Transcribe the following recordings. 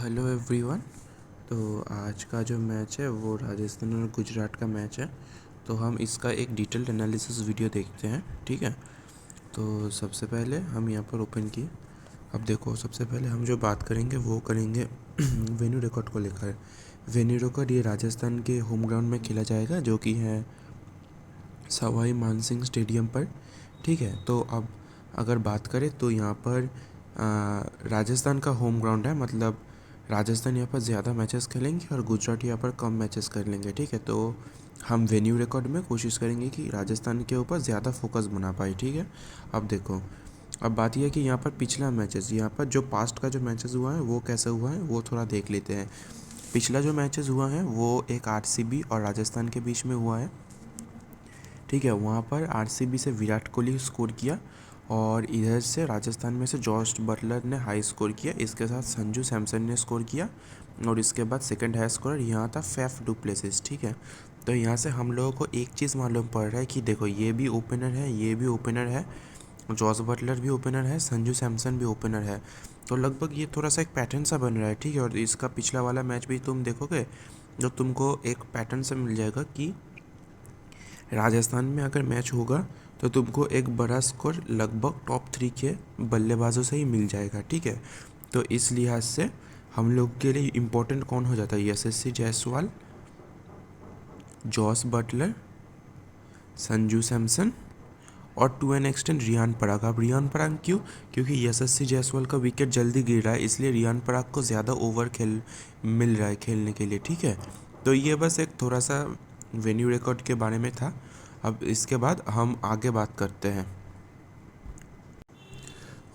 Hello everyone. तो आज का जो मैच है वो राजस्थान और गुजरात का मैच है। तो हम इसका एक डिटेल्ड एनालिसिस वीडियो देखते हैं, ठीक है। तो सबसे पहले हम यहाँ पर ओपन किए। अब देखो, सबसे पहले हम जो बात करेंगे वो करेंगे वेन्यू रिकॉर्ड को लेकर। वेन्यू रिकॉर्ड ये राजस्थान के होम ग्राउंड में खेला जाएगा, जो कि है सवाई मानसिंह स्टेडियम पर, ठीक है। तो अब अगर बात करें तो यहाँ पर राजस्थान का होम ग्राउंड है, मतलब राजस्थान यहाँ पर ज़्यादा मैचेस खेलेंगे और गुजरात यहाँ पर कम मैचेस कर लेंगे, ठीक है। तो हम वेन्यू रिकॉर्ड में कोशिश करेंगे कि राजस्थान के ऊपर ज़्यादा फोकस बना पाए, ठीक है। अब देखो, अब बात यह है कि यहाँ पर पिछला मैचेस, यहाँ पर जो पास्ट का जो मैचेस हुआ है वो कैसा हुआ है वो थोड़ा देख लेते हैं। पिछला जो मैचेस हुआ है वो एक आरसीबी और राजस्थान के बीच में हुआ है, ठीक है। वहाँ पर आरसीबी से विराट कोहली स्कोर किया और इधर से राजस्थान में से जॉस बटलर ने हाई स्कोर किया। इसके साथ संजू सैमसन ने स्कोर किया और इसके बाद सेकंड हाई स्कोर यहाँ था फैफ डू प्लेसिस, ठीक है। तो यहाँ से हम लोगों को एक चीज़ मालूम पड़ रहा है कि देखो, ये भी ओपनर है, ये भी ओपनर है, जॉस बटलर भी ओपनर है, संजू सैमसन भी ओपनर है। तो लगभग ये थोड़ा सा एक पैटर्न सा बन रहा है, ठीक है। और इसका पिछला वाला मैच भी तुम देखोगे जो तुमको एक पैटर्न सा मिल जाएगा कि राजस्थान में अगर मैच होगा तो तुमको एक बड़ा स्कोर लगभग टॉप 3 के बल्लेबाजों से ही मिल जाएगा, ठीक है। तो इस लिहाज से हम लोग के लिए इम्पोर्टेंट कौन हो जाता है? यशस्वी जायसवाल, जॉस बटलर, संजू सैमसन और to an extent Riyan Parag. अब रियान पराग क्यों? क्योंकि यशस्वी जायसवाल का विकेट जल्दी गिर रहा है, इसलिए रियान पराग को ज़्यादा ओवर मिल रहा है खेलने के लिए, ठीक है। तो ये बस एक थोड़ा सा वेन्यू रिकॉर्ड के बारे में था। अब इसके बाद हम आगे बात करते हैं।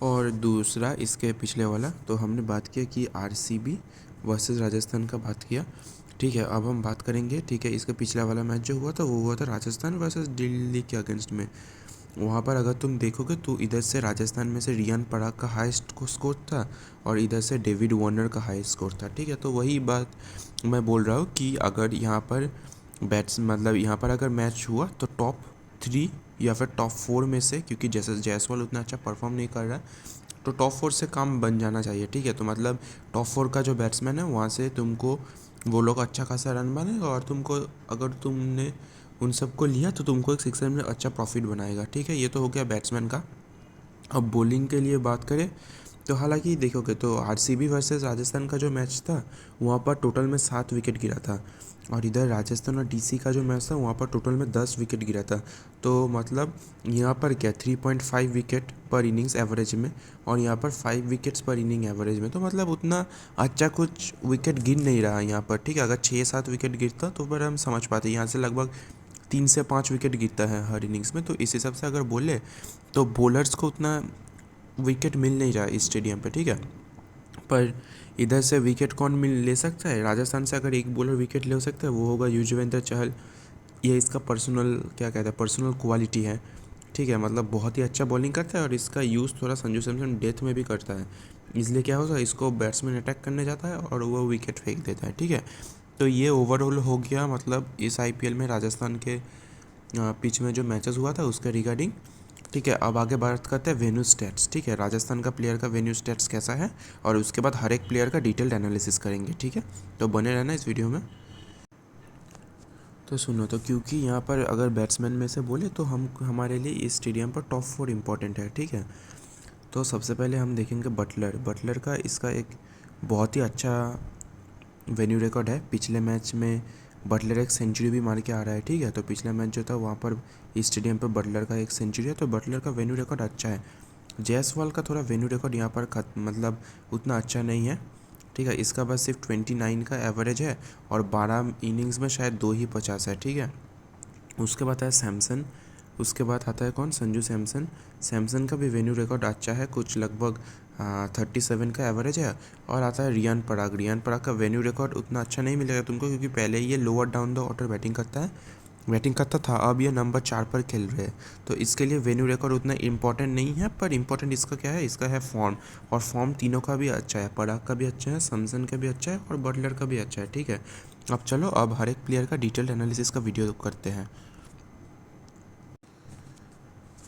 और दूसरा इसके पिछले वाला तो हमने बात किया कि आरसीबी वर्सेस राजस्थान का बात किया, ठीक है। अब हम बात करेंगे, ठीक है, इसका पिछला वाला मैच जो हुआ था वो हुआ था राजस्थान वर्सेस दिल्ली के अगेंस्ट में। वहाँ पर अगर तुम देखोगे तो इधर से राजस्थान में से रियान पराग का हाईएस्ट स्कोर था और इधर से डेविड वार्नर का हाईएस्ट स्कोर था, ठीक है। तो वही बात मैं बोल रहा हूँ कि अगर यहाँ पर मतलब यहाँ पर अगर मैच हुआ तो टॉप 3 या फिर टॉप 4 में से, क्योंकि जैसे जायसवाल उतना अच्छा परफॉर्म नहीं कर रहा है तो टॉप 4 से काम बन जाना चाहिए, ठीक है। तो मतलब टॉप 4 का जो बैट्समैन है वहाँ से तुमको वो लोग अच्छा खासा रन बनाएगा और तुमको, अगर तुमने उन सबको लिया तो तुमको एक सिक्सर में अच्छा प्रॉफिट बनाएगा, ठीक है। ये तो हो गया बैट्समैन का। अब बॉलिंग के लिए बात करें तो हालांकि देखोगे तो आरसीबी वर्सेस राजस्थान का जो मैच था वहाँ पर टोटल में 7 विकेट गिरा था और इधर राजस्थान और डीसी का जो मैच था वहाँ पर टोटल में 10 विकेट गिरा था। तो मतलब यहाँ पर क्या 3.5 विकेट पर इनिंग्स एवरेज में और यहाँ पर 5 विकेट्स पर इनिंग एवरेज में, तो मतलब उतना अच्छा कुछ विकेट गिर नहीं रहा यहाँ पर, ठीक है। अगर 6-7 विकेट गिरता तो फिर हम समझ पाते, यहाँ से लगभग 3 से 5 विकेट गिरता है हर इनिंग्स में। तो इस हिसाब से अगर बोले तो बॉलर्स को उतना विकेट मिल नहीं रहा इस स्टेडियम पे, ठीक है। पर इधर से विकेट कौन ले सकता है? राजस्थान से अगर एक बॉलर विकेट ले सकता है वो होगा युजवेंद्र चहल। ये इसका पर्सनल क्या कहते हैं, पर्सनल क्वालिटी है, ठीक है। मतलब बहुत ही अच्छा बॉलिंग करता है और इसका यूज़ थोड़ा संजू सैमसन डेथ में भी करता है, इसलिए क्या होता है इसको बैट्समैन अटैक करने जाता है और वो विकेट फेंक देता है, ठीक है। तो ये ओवरऑल हो गया मतलब इस आईपीएल में राजस्थान के पिच में जो मैचेस हुआ था उसके रिगार्डिंग, ठीक है। अब आगे बात करते हैं वेन्यू स्टैट्स, ठीक है। राजस्थान का प्लेयर का वेन्यू स्टैट्स कैसा है और उसके बाद हर एक प्लेयर का डिटेल्ड एनालिसिस करेंगे, ठीक है। तो बने रहना इस वीडियो में। तो सुनो, तो क्योंकि यहाँ पर अगर बैट्समैन में से बोले तो हम हमारे लिए इस स्टेडियम पर टॉप 4 इम्पॉर्टेंट है, ठीक है। तो सबसे पहले हम देखेंगे बटलर का इसका एक बहुत ही अच्छा वेन्यू रिकॉर्ड है। पिछले मैच में बटलर एक सेंचुरी भी मार के आ रहा है, ठीक है। तो पिछला मैच जो था वहाँ पर इस स्टेडियम पर बटलर का एक सेंचुरी है, तो बटलर का वेन्यू रिकॉर्ड अच्छा है। जायसवाल का थोड़ा वेन्यू रिकॉर्ड यहाँ पर मतलब उतना अच्छा नहीं है, ठीक है। इसका बस सिर्फ 29 का एवरेज है और 12 इनिंग्स में शायद 2 ही 50 है, ठीक है। उसके बाद है सैमसन, उसके बाद आता है कौन? संजू सैमसन। सैमसन का भी वेन्यू रिकॉर्ड अच्छा है, कुछ लगभग 37 का एवरेज है। और आता है रियान पराग का वेन्यू रिकॉर्ड उतना अच्छा नहीं मिलेगा तुमको, क्योंकि पहले ये lower down the order batting करता था, अब ये नंबर 4 पर खेल रहे हैं। तो इसके लिए वेन्यू रिकॉर्ड उतना इंपॉर्टेंट नहीं है, पर इंपॉर्टेंट इसका क्या है, इसका है फॉर्म। और फॉर्म तीनों का भी अच्छा है, पराग का भी अच्छा है, सैमसन का भी अच्छा है और बटलर का भी अच्छा है, ठीक है। अब चलो, अब हर एक प्लेयर का डिटेल्ड एनालिसिस का वीडियो करते हैं।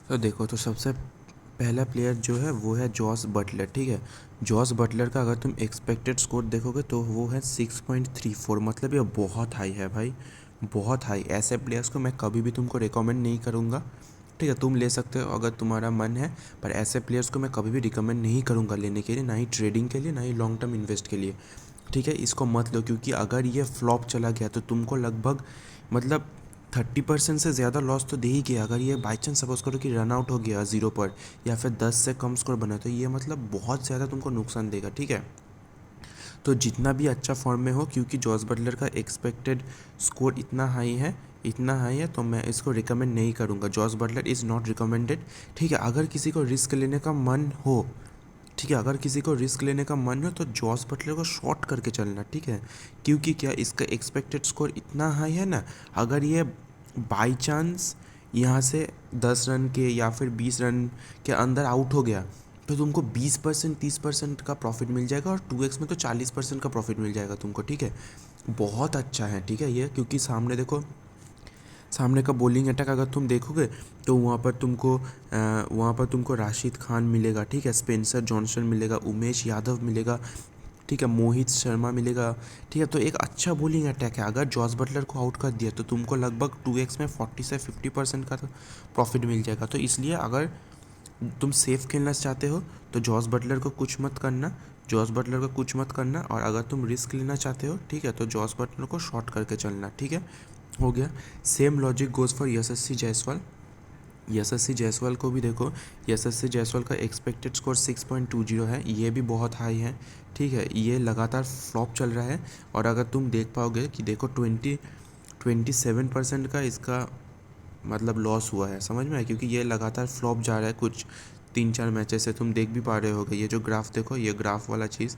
तो देखो, तो सबसे पहला प्लेयर जो है वो है जॉस बटलर, ठीक है। जॉस बटलर का अगर तुम एक्सपेक्टेड स्कोर देखोगे तो वो है 6.34, मतलब ये बहुत हाई है भाई, बहुत हाई। ऐसे प्लेयर्स को मैं कभी भी तुमको रिकमेंड नहीं करूँगा, ठीक है। तुम ले सकते हो अगर तुम्हारा मन है, पर ऐसे प्लेयर्स को मैं कभी भी रिकमेंड नहीं करूँगा लेने के लिए, ना ही ट्रेडिंग के लिए, ना ही लॉन्ग टर्म इन्वेस्ट के लिए, ठीक है। इसको मत लो, क्योंकि अगर ये फ्लॉप चला गया तो तुमको लगभग मतलब 30% से ज़्यादा लॉस तो दे ही गया। अगर ये बाई चांस सपोज करो कि रन आउट हो गया 0 पर, या फिर 10 से कम स्कोर बना, तो ये मतलब बहुत ज़्यादा तुमको नुकसान देगा, ठीक है। तो जितना भी अच्छा फॉर्म में हो, क्योंकि जॉस बटलर का एक्सपेक्टेड स्कोर इतना हाई है, इतना हाई है, तो मैं इसको रिकमेंड नहीं करूँगा। Jos Buttler is not recommended, ठीक है। अगर किसी को रिस्क लेने का मन हो, ठीक है, अगर किसी को रिस्क लेने का मन हो तो जॉस बटलर को शॉर्ट करके चलना, ठीक है। क्योंकि क्या इसका एक्सपेक्टेड स्कोर इतना हाई है ना, अगर ये बाई चांस यहाँ से 10 रन के या फिर 20 रन के अंदर आउट हो गया, तो तुमको 20% 30% का प्रॉफिट मिल जाएगा, और 2x में तो 40% का प्रॉफिट मिल जाएगा तुमको, ठीक है। बहुत अच्छा है, ठीक है ये, क्योंकि सामने देखो, सामने का बॉलिंग अटैक अगर तुम देखोगे तो वहाँ पर तुमको राशिद खान मिलेगा, ठीक है, स्पेंसर जॉनसन मिलेगा, उमेश यादव मिलेगा, ठीक है, मोहित शर्मा मिलेगा, ठीक है। तो एक अच्छा बॉलिंग अटैक है। अगर जॉस बटलर को आउट कर दिया तो तुमको लगभग 2x में 40 से 50% का तो प्रॉफिट मिल जाएगा। तो इसलिए अगर तुम सेफ खेलना चाहते हो तो जॉस बटलर को कुछ मत करना, जॉस बटलर को कुछ मत करना। और अगर तुम रिस्क लेना चाहते हो, ठीक है, तो जॉस बटलर को शॉर्ट करके चलना, ठीक है, हो गया। सेम लॉजिक गोज़ फॉर यशस्वी जायसवाल। यशस्वी जायसवाल को भी देखो, यशस्वी जायसवाल का एक्सपेक्टेड स्कोर 6.20 है, ये भी बहुत हाई है, ठीक है। ये लगातार फ्लॉप चल रहा है, और अगर तुम देख पाओगे कि देखो 27% का इसका मतलब लॉस हुआ है, समझ में आया, क्योंकि ये लगातार फ्लॉप जा रहा है कुछ 3-4 मैचेस से। तुम देख भी पा रहे होगे, ये जो ग्राफ देखो, ये ग्राफ वाला चीज़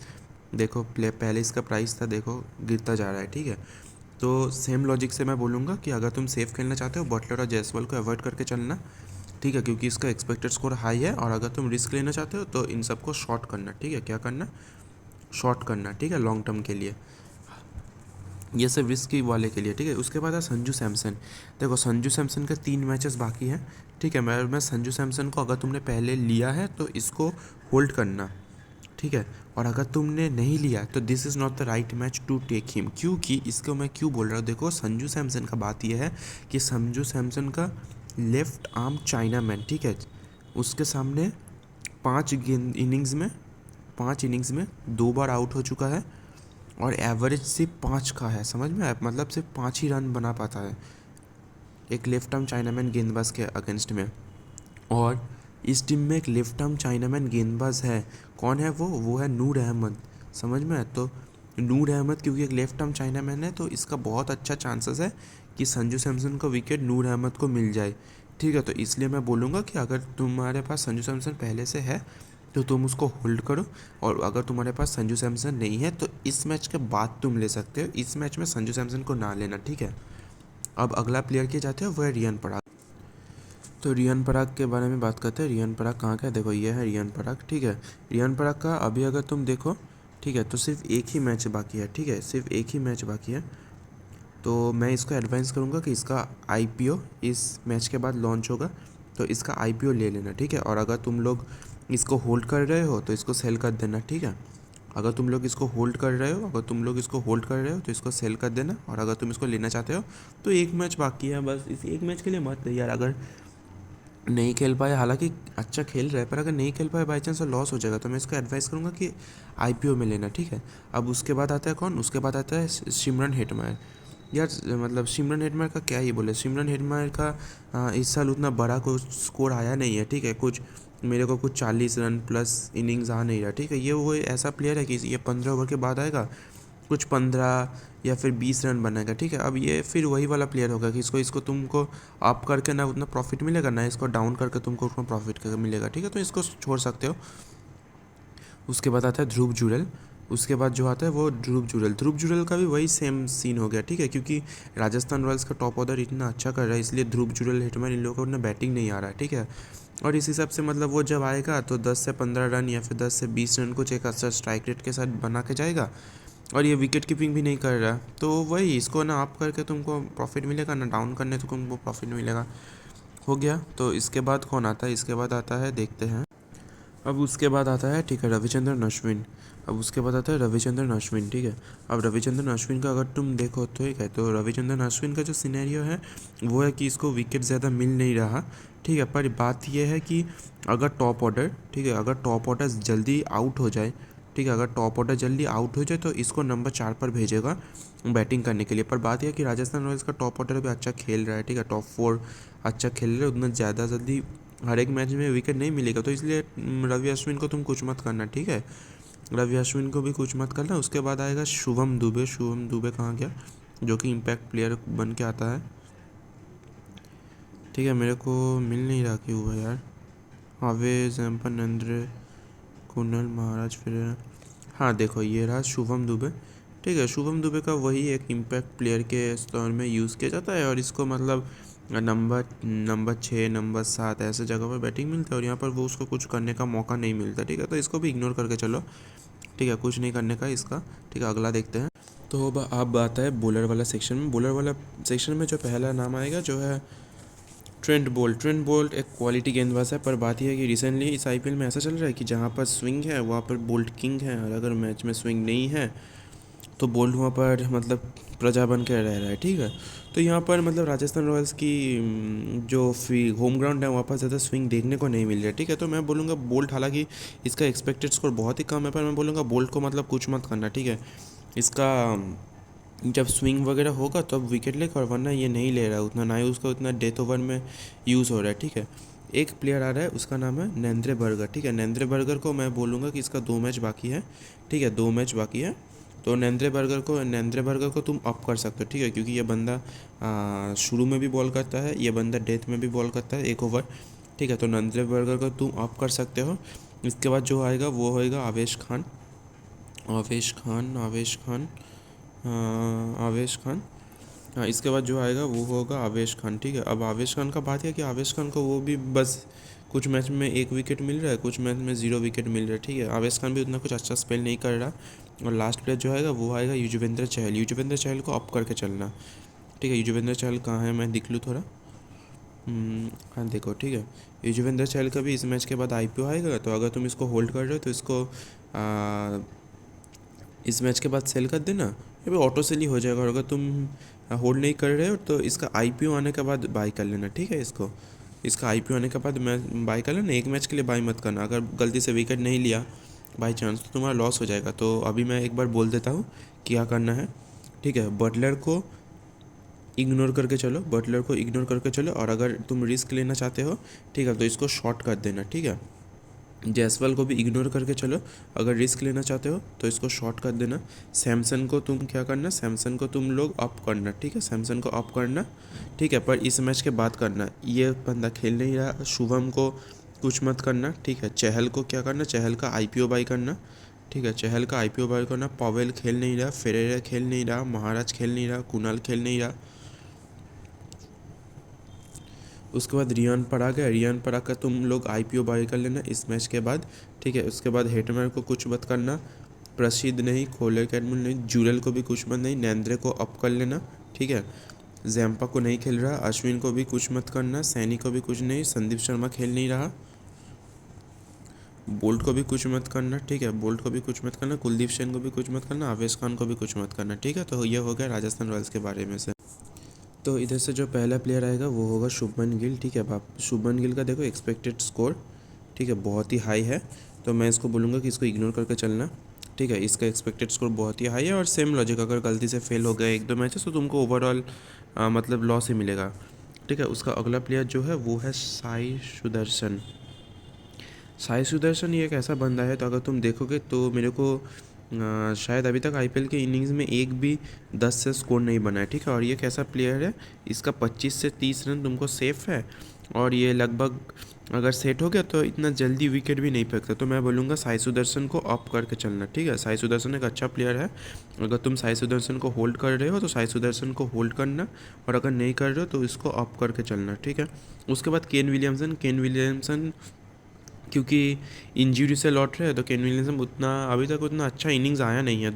देखो, पहले इसका प्राइस था, देखो गिरता जा रहा है, ठीक है। तो सेम लॉजिक से मैं बोलूँगा कि अगर तुम सेफ खेलना चाहते हो, बटलर और जायसवाल को अवॉइड करके चलना, ठीक है, क्योंकि इसका एक्सपेक्टेड स्कोर हाई है। और अगर तुम रिस्क लेना चाहते हो तो इन सबको शॉर्ट करना, ठीक है। क्या करना? शॉर्ट करना, ठीक है, लॉन्ग टर्म के लिए। ये सब रिस्क वाले के लिए, ठीक है। उसके बाद है संजू सैमसन। देखो संजू सैमसन के 3 मैचेस बाकी हैं, ठीक है। मैं संजू सैमसन को, अगर तुमने पहले लिया है तो इसको होल्ड करना, ठीक है। और अगर तुमने नहीं लिया तो this is not the right match to take him. क्योंकि इसको मैं क्यों बोल रहा हूँ, देखो संजू सैमसन का बात यह है कि संजू सैमसन का लेफ्ट आर्म चाइना मैन, ठीक है, उसके सामने 5 इनिंग्स में 2 बार आउट हो चुका है, और एवरेज सिर्फ 5 का है, समझ में आया, मतलब सिर्फ 5 ही रन बना पाता है एक लेफ्ट आर्म चाइनामैन गेंदबाज के अगेंस्ट में। और इस टीम में एक लेफ्ट आर्म चाइनामैन गेंदबाज है, कौन है वो है नूर अहमद, समझ में आया। तो नूर अहमद क्योंकि एक लेफ्ट आर्म चाइनामैन है, तो इसका बहुत अच्छा चांसेस है कि संजू सैमसन को विकेट नूर अहमद को मिल जाए, ठीक है। तो इसलिए मैं बोलूँगा कि अगर तुम्हारे पास संजू सैमसन पहले से है तो तुम उसको होल्ड करो, और अगर तुम्हारे पास संजू सैमसन नहीं है तो इस मैच के बाद तुम ले सकते हो। इस मैच में संजू सैमसन को ना लेना, ठीक है। अब अगला प्लेयर के जाते हो, वो है रियान पराग। तो रियान पराग के बारे में बात करते हैं। रियान पराग कहाँ का है, देखो ये है रियान पराग, ठीक है। रियान पराग का अभी अगर तुम देखो, ठीक है, तो सिर्फ एक ही मैच बाकी है, ठीक है, सिर्फ एक ही मैच बाकी है। तो मैं इसको एडवाइस करूँगा कि इसका आईपीओ इस मैच के बाद लॉन्च होगा, तो इसका आईपीओ ले लेना, ठीक है। और अगर तुम लोग इसको होल्ड कर रहे हो तो इसको सेल कर देना, ठीक है। अगर तुम लोग इसको होल्ड कर रहे हो, तो इसको सेल कर देना। और अगर तुम इसको लेना चाहते हो तो एक मैच बाकी है, बस इस एक मैच के लिए मत यार। अगर नहीं खेल पाए, हालांकि अच्छा खेल रहा है, पर अगर नहीं खेल पाए बाई चांस लॉस हो जाएगा, तो मैं इसको एडवाइस करूँगा कि आईपीओ में लेना, ठीक है। अब उसके बाद आता है कौन, उसके बाद आता है सिमरन हेटमायर। यार मतलब सिमरन हेटमायर का क्या ही बोले, सिमरन हेटमायर का इस साल उतना बड़ा कोई स्कोर आया नहीं है, ठीक है। कुछ मेरे को कुछ 40 रन प्लस इनिंग्स आ नहीं रहा, ठीक है। ये वो ऐसा प्लेयर है कि ये 15 ओवर के बाद आएगा, कुछ 15 या फिर 20 रन बनाएगा, ठीक है। अब ये फिर वही वाला प्लेयर होगा कि इसको तुमको अप करके ना उतना प्रॉफिट मिलेगा, ना इसको डाउन करके तुमको उतना प्रॉफिट मिलेगा, ठीक है। तो इसको छोड़ सकते हो। उसके बाद आता है ध्रुव जुरैल। उसके बाद जो आता है वो ध्रुव जुरैल का भी वही सेम सीन हो गया, ठीक है, क्योंकि राजस्थान रॉयल्स का टॉप ऑर्डर इतना अच्छा कर रहा है, इसलिए ध्रुव जुरैल हिटमैन इन लोगों को उतना बैटिंग नहीं आ रहा है, ठीक है। और इस हिसाब से मतलब वो जब आएगा तो 10 से 15 रन या फिर 10 से 20 रन कुछ एक अच्छा स्ट्राइक रेट के साथ बना के जाएगा, और ये विकेट कीपिंग भी नहीं कर रहा। तो वही इसको ना अप करके तुमको प्रॉफिट मिलेगा, ना डाउन करने तो तुमको प्रॉफिट मिलेगा, हो गया। तो इसके बाद कौन आता है, इसके बाद आता है, देखते हैं, अब उसके बाद आता है, ठीक है, रविचंद्रन अश्विन। अब उसके बाद आता है रविचंद्रन अश्विन, ठीक है। अब रविचंद्रन अश्विन का अगर तुम देखो तो ठीक है, तो रविचंद्रन अश्विन का जो सिनेरियो है वो है कि इसको विकेट ज़्यादा मिल नहीं रहा, ठीक है। पर बात ये है कि अगर टॉप ऑर्डर, ठीक है, अगर टॉप ऑर्डर जल्दी आउट हो जाए, ठीक है, अगर टॉप ऑर्डर जल्दी आउट हो जाए तो इसको नंबर 4 पर भेजेगा बैटिंग करने के लिए। पर बात यह है कि राजस्थान रॉयल्स का टॉप ऑर्डर भी अच्छा खेल रहा है, ठीक है, टॉप 4 अच्छा खेल रहे हैं, उतना ज़्यादा जल्दी हर एक मैच में विकेट नहीं मिलेगा, तो इसलिए रवि अश्विन को तुम कुछ मत करना, ठीक है। रवि अश्विन को भी कुछ मत करना। उसके बाद आएगा शुभम दुबे। शुभम दुबे कहाँ गया, जो कि इम्पैक्ट प्लेयर बन के आता है, ठीक है। मेरे को मिल नहीं रहा क्यों हुआ यार। आवेश, एम्पन, नरेंद्र, कुणाल, महाराज, फिर हाँ देखो ये रहा शुभम दुबे, ठीक है। शुभम दुबे का वही एक इम्पैक्ट प्लेयर के स्तर में यूज़ किया जाता है और इसको मतलब नंबर 6, नंबर 7 ऐसे जगह पर बैटिंग मिलता है और यहाँ पर वो उसको कुछ करने का मौका नहीं मिलता, ठीक है। तो इसको भी इग्नोर करके चलो, ठीक है, कुछ नहीं करने का इसका, ठीक है। अगला देखते हैं। तो अब आता है बॉलर वाला सेक्शन में। बॉलर वाला सेक्शन में जो पहला नाम आएगा जो है ट्रेंट बोल्ट। ट्रेंट बोल्ट एक क्वालिटी गेंदबाज है, पर बात यह है कि रिसेंटली इस आईपीएल में ऐसा चल रहा है कि जहाँ पर स्विंग है वहाँ पर बोल्ट किंग है, और अगर मैच में स्विंग नहीं है तो बोल्ट वहाँ पर मतलब प्रजा बन के रह रहा है, ठीक है। तो यहाँ पर मतलब राजस्थान रॉयल्स की जो होम ग्राउंड है वहाँ पर ज़्यादा स्विंग देखने को नहीं मिल रहा है, ठीक है। तो मैं बोलूँगा बोल्ट, हालांकि इसका एक्सपेक्टेड स्कोर बहुत ही कम है, पर मैं बोलूँगा बोल्ट को मतलब कुछ मत करना, ठीक है। इसका जब स्विंग वगैरह होगा तो अब विकेट लेगा, और वरना ये नहीं ले रहा है उतना, ना ही उसका उतना डेथ ओवर में यूज़ हो रहा है, ठीक है। एक प्लेयर आ रहा है, उसका नाम है नरेंद्र बर्गर, ठीक है। नरेंद्र बर्गर को मैं बोलूँगा कि इसका 2 मैच बाकी है, ठीक है, 2 मैच बाकी है। तो नरेंद्र बर्गर को तुम अप कर सकते हो, ठीक है, क्योंकि ये बंदा शुरू में भी बॉल करता है, ये बंदा डेथ में भी बॉल करता है 1 ओवर, ठीक है। तो नरेंद्र बर्गर को तुम अप कर सकते हो। इसके बाद जो आएगा वो होएगा आवेश खान। आवेश खान, आवेश खान, आवेश खान, हाँ। इसके बाद जो आएगा वो होगा आवेश खान, ठीक है। अब आवेश खान का बात है कि आवेश खान को वो भी बस कुछ मैच में 1 विकेट मिल रहा है, कुछ मैच में 0 विकेट मिल रहा है, ठीक है। आवेश खान भी उतना कुछ अच्छा स्पेल नहीं कर रहा। और लास्ट प्लेयर जो आएगा वो आएगा युजवेंद्र चहल। युजवेंद्र चहल को अप करके चलना, ठीक है। युजवेंद्र चहल कहाँ है, मैं दिख लूँ थोड़ा, हाँ देखो, ठीक है। युजवेंद्र चहल का भी इस मैच के बाद आईपीओ आएगा, तो अगर तुम इसको होल्ड कर रहे हो तो इसको इस मैच के बाद सेल कर देना, ये भी ऑटो सेल ही हो जाएगा। और अगर तुम होल्ड नहीं कर रहे हो तो इसका आईपीओ आने के बाद बाई कर लेना, ठीक है। इसका आईपीओ आने के बाद मैं बाई कर लेना, 1 मैच के लिए बाई मत करना। अगर गलती से विकेट नहीं लिया बाई चांस तो तुम्हारा लॉस हो जाएगा। तो अभी मैं एक बार बोल देता हूँ क्या करना है, ठीक है। बटलर को इग्नोर करके चलो, बटलर को इग्नोर करके चलो, और अगर तुम रिस्क लेना चाहते हो, ठीक है, तो इसको शॉर्ट कर देना, ठीक है। जायसवाल को भी इग्नोर करके चलो, अगर रिस्क लेना चाहते हो तो इसको शॉर्ट कर देना। सैमसन को तुम क्या करना, सैमसन को तुम लोग अप करना, ठीक है, सैमसन को अप करना, ठीक है। पर इस मैच के बाद करना, ये बंदा खेल नहीं रहा। शुभम को कुछ मत करना, ठीक है। चहल को क्या करना, चहल का आईपीओ बाई करना, ठीक है, चहल का आईपीओ बाई करना। पवेल खेल नहीं रहा, फेरेरा खेल नहीं रहा, महाराज खेल नहीं रहा, कुणाल खेल नहीं रहा। उसके बाद रियान पराग है, रियान पराग का तुम लोग आईपीओ बाई कर लेना इस मैच के बाद, ठीक है। उसके बाद हेटमैन को कुछ मत करना, प्रसिद्ध नहीं, खोले कैडमल नहीं, जूरल को भी कुछ मत नहीं, नरेंद्र को अप कर लेना, ठीक है। जैम्पा को नहीं खेल रहा, अश्विन को भी कुछ मत करना, सैनी को भी कुछ नहीं, संदीप शर्मा खेल नहीं रहा, बोल्ट को भी कुछ मत करना, ठीक है, बोल्ट को भी कुछ मत करना, कुलदीप सेन को भी कुछ मत करना, आवेश खान को भी कुछ मत करना, ठीक है। तो ये हो गया राजस्थान रॉयल्स के बारे में से। तो इधर से जो पहला प्लेयर आएगा वो होगा शुभमन गिल, ठीक है। बाप शुभमन गिल का देखो एक्सपेक्टेड स्कोर, ठीक है, बहुत ही हाई है, तो मैं इसको बोलूँगा कि इसको इग्नोर करके चलना, ठीक है। इसका एक्सपेक्टेड स्कोर बहुत ही हाई है, और सेम लॉजिक, अगर गलती से फेल हो गए 1-2 मैचेस तो तुमको ओवरऑल मतलब लॉस ही मिलेगा, ठीक है। उसका अगला प्लेयर जो है वो है साई सुदर्शन। साई सुदर्शन ये एक ऐसा बंदा है, तो अगर तुम देखोगे तो मेरे को शायद अभी तक आईपीएल के इनिंग्स में एक भी 10 से स्कोर नहीं बना है, ठीक है। और ये कैसा प्लेयर है, इसका 25 से 30 रन तुमको सेफ है, और ये लगभग अगर सेट हो गया तो इतना जल्दी विकेट भी नहीं फेंकता। तो मैं बोलूँगा साई सुदर्शन को अप करके चलना, ठीक है। साई सुदर्शन एक अच्छा प्लेयर है, अगर तुम साई सुदर्शन को होल्ड कर रहे हो तो साई सुदर्शन को होल्ड करना, और अगर नहीं कर रहे हो तो इसको अप करके चलना, ठीक है। उसके बाद केन विलियमसन क्योंकि इंजरी से लौट रहे हैं, तो केन विलियमसन उतना अभी तक उतना अच्छा इनिंग्स आया नहीं है।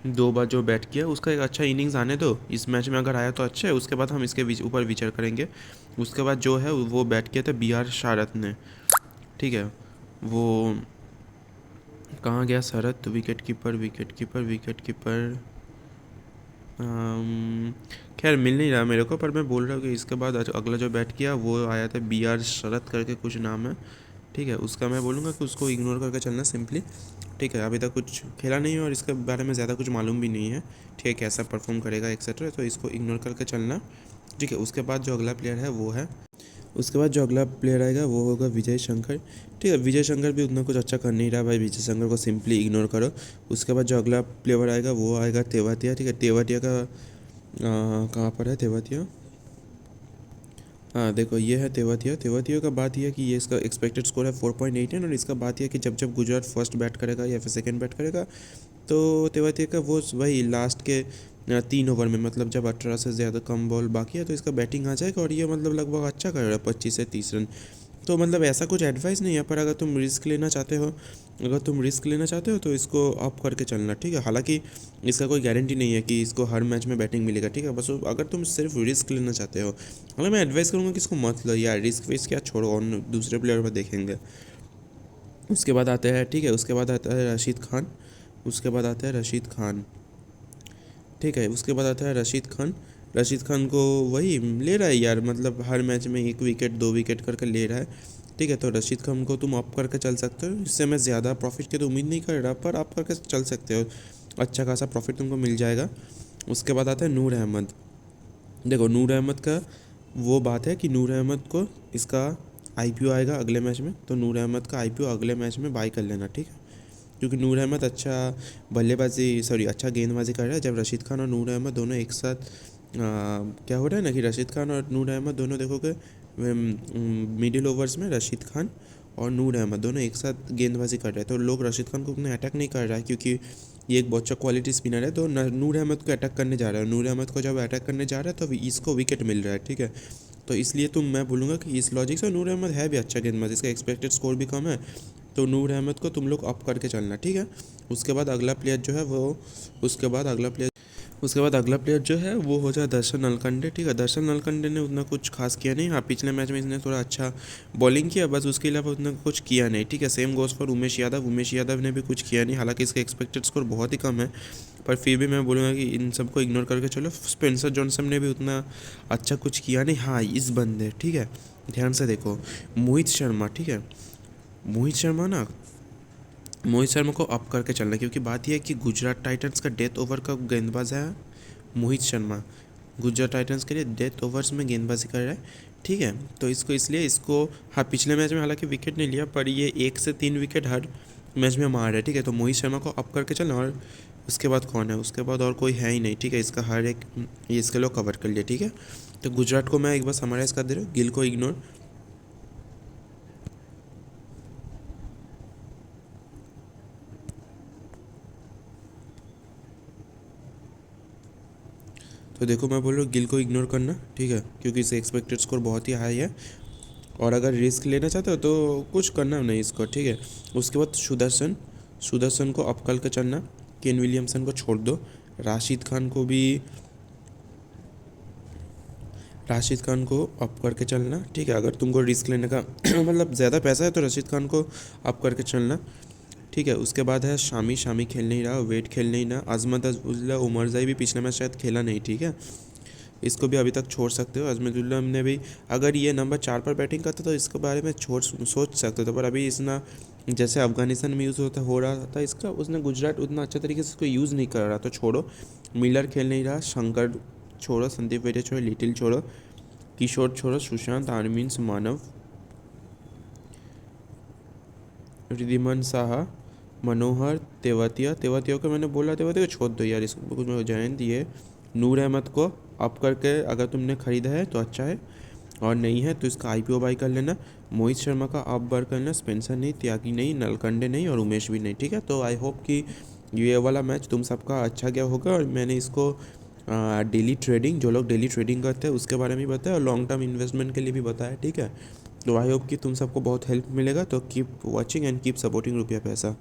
2 बार जो बैट किया उसका एक अच्छा इनिंग्स आने दो, इस मैच में अगर आया तो अच्छा है, उसके बाद हम इसके ऊपर विचार करेंगे। उसके बाद जो है वो बैट किया था BR शारद ने, ठीक है। वो कहाँ गया Sharath, wicket keeper wicket keeper wicket keeper, खैर मिल नहीं रहा मेरे को, पर मैं बोल रहा हूँ कि इसके बाद अगला जो बैट किया वो आया था BR शरत करके कुछ नाम है, ठीक है। उसका मैं बोलूँगा कि उसको इग्नोर करके चलना सिंपली, ठीक है। अभी तक कुछ खेला नहीं है और इसके बारे में ज़्यादा कुछ मालूम भी नहीं है, ठीक है, कैसा परफॉर्म करेगा एक्सेट्रा, तो इसको इग्नोर करके चलना, ठीक है। उसके बाद जो अगला प्लेयर है वो है, उसके बाद जो अगला प्लेयर आएगा वो होगा विजय शंकर, ठीक है। विजय शंकर भी उतना कुछ अच्छा कर नहीं रहा भाई, विजय शंकर को सिंपली इग्नोर करो। उसके बाद जो अगला प्लेयर आएगा वो आएगा तेवातिया, ठीक है। तेवातिया का कहाँ पर है तेवातिया, हाँ देखो ये है तेवातिया। तेवातिया का बात यह है कि ये इसका एक्सपेक्टेड स्कोर है 4.89 और इसका बात यह है कि जब जब गुजरात फर्स्ट बैट करेगा या फिर सेकंड बैट करेगा तो तेवातिया का वो वही लास्ट के 3 ओवर में, मतलब जब 18 से ज़्यादा कम बॉल बाकी है तो इसका बैटिंग आ जाएगा और ये मतलब लगभग अच्छा कर रहा है 25 से 30 रन। तो मतलब ऐसा कुछ एडवाइस नहीं है, पर अगर तुम रिस्क लेना चाहते हो, तो इसको अप करके चलना, ठीक है। हालांकि इसका कोई गारंटी नहीं है कि इसको हर मैच में बैटिंग मिलेगा, ठीक है। बस अगर तुम सिर्फ रिस्क लेना चाहते हो, हालांकि मैं एडवाइस करूँगा कि इसको मत लो यार, रिस्क वेस्क क्या छोड़ो और दूसरे प्लेयर पर देखेंगे। उसके बाद आते हैं, ठीक है, उसके बाद आता है रशीद खान, उसके बाद आता है रशीद खान, ठीक है। उसके बाद आता है रशीद खान। रशीद खान को वही ले रहा है यार, मतलब हर मैच में 1 विकेट 2 विकेट करके ले रहा है, ठीक है। तो रशीद खान को तुम अप करके चल सकते हो, इससे मैं ज़्यादा प्रॉफिट की तो उम्मीद नहीं कर रहा, पर अप करके चल सकते हो, अच्छा खासा प्रॉफिट तुमको मिल जाएगा। उसके बाद आता है नूर अहमद। देखो नूर अहमद का वो बात है कि नूर अहमद को इसका IPO आएगा अगले मैच में, तो नूर अहमद का IPO अगले मैच में बाई कर लेना, ठीक है। क्योंकि नूर अहमद अच्छा गेंदबाजी कर रहा है। जब रशीद खान और नूर अहमद दोनों एक साथ क्या हो रहा है ना कि रशीद खान और नूर अहमद दोनों देखोगे मिडिल ओवर्स में रशीद खान और नूर अहमद दोनों एक साथ गेंदबाजी कर रहे हैं, तो लोग रशीद खान को उतना अटैक नहीं कर रहा है क्योंकि ये एक बहुत अच्छा क्वालिटी स्पिनर है, तो नूर अहमद को अटैक करने जा रहा है। नूर अहमद को जब अटैक करने जा रहा है तो इसको विकेट मिल रहा है, ठीक है। तो इसलिए मैं बोलूँगा कि इस लॉजिक से नूर अहमद है भी अच्छा गेंदबाज, इसका एक्सपेक्टेड स्कोर भी कम है, तो नूर अहमद को तुम लोग अप करके चलना, ठीक है। उसके बाद अगला प्लेयर जो है वो उसके बाद अगला प्लेयर उसके बाद अगला प्लेयर जो है वो हो जाए दर्शन नलकंडे, ठीक है। दर्शन नलकंडे ने उतना कुछ खास किया नहीं, हाँ पिछले मैच में इसने थोड़ा अच्छा बॉलिंग किया, बस उसके अलावा उतना कुछ किया नहीं, ठीक है। Same goes for Umesh Yadav ने भी कुछ किया नहीं, हालांकि इसका एक्सपेक्टेड स्कोर बहुत ही कम है, पर फिर भी मैं बोलूँगा कि इन सबको इग्नोर करके चलो। स्पेंसर जॉनसन ने भी उतना अच्छा कुछ किया नहीं, हाँ इस बंदे, ठीक है, ध्यान से देखो मोहित शर्मा, ठीक है। मोहित शर्मा को अप करके चलना, क्योंकि बात यह है कि गुजरात टाइटंस का डेथ ओवर का गेंदबाज है मोहित शर्मा, गुजरात टाइटंस के लिए डेथ ओवर्स में गेंदबाजी कर रहा है, ठीक है। तो इसको हाँ पिछले मैच में हालांकि विकेट नहीं लिया, पर ये 1 से 3 विकेट हर मैच में मार रहा है, ठीक है। तो मोहित शर्मा को अप करके चलना, और उसके बाद कौन है, उसके बाद और कोई है ही नहीं, ठीक है। इसका हर एक ये इसके लोग कवर कर लिया, ठीक है। तो गुजरात को मैं एक बार समराइज़ कर दे रहा हूँ, गिल को इग्नोर, तो देखो मैं बोल रहा हूँ गिल को इग्नोर करना, ठीक है, क्योंकि इससे एक्सपेक्टेड स्कोर बहुत ही हाई है, और अगर रिस्क लेना चाहते हो तो कुछ करना नहीं इसको, ठीक है। उसके बाद सुदर्शन को अप करके चलना, केन विलियमसन को छोड़ दो, राशिद खान को भी राशिद खान को अप करके चलना, ठीक है। अगर तुमको रिस्क लेने का मतलब ज़्यादा पैसा है तो राशिद खान को अप करके चलना, ठीक है। उसके बाद है शामी खेल नहीं रहा, वेट खेल नहीं रहा, अजमत उमरजाई भी पिछले मैच शायद खेला नहीं, ठीक है। इसको भी अभी तक छोड़ सकते हो। अजमतुल्ला ने भी अगर ये नंबर 4 पर बैटिंग करता तो इसके बारे में सोच सकते थे, पर अभी इसना जैसे अफगानिस्तान में यूज़ हो रहा था इसका, उसने गुजरात उतना अच्छा तरीके से इसको यूज़ नहीं कर रहा, तो छोड़ो। मिलर खेल नहीं रहा, शंकर छोड़ो, संदीप वेटे छोड़ो, लिटिल छोड़ो, किशोर छोड़ो, सुशांत आर्मीन्स मानव, रिद्धिमान साहा, मनोहर तेवतिया को मैंने बोला तेवतिया को छोड़ दो यार, इसको कुछ जयंत दिए। नूर अहमद को अप करके अगर तुमने ख़रीदा है तो अच्छा है, और नहीं है तो इसका IPO बाई कर लेना। मोहित शर्मा का अप बर करना, स्पेंसर नहीं, त्यागी नहीं, नलकंडे नहीं और उमेश भी नहीं, ठीक है। तो आई होप कि ये वाला मैच तुम सबका अच्छा गया होगा, और मैंने इसको डेली ट्रेडिंग, जो लोग डेली ट्रेडिंग करते हैं उसके बारे में बताया और लॉन्ग टर्म इन्वेस्टमेंट के लिए भी बताया, ठीक है। तो आई होप कि तुम सबको बहुत हेल्प मिलेगा, तो keep watching and keep supporting रुपया पैसा।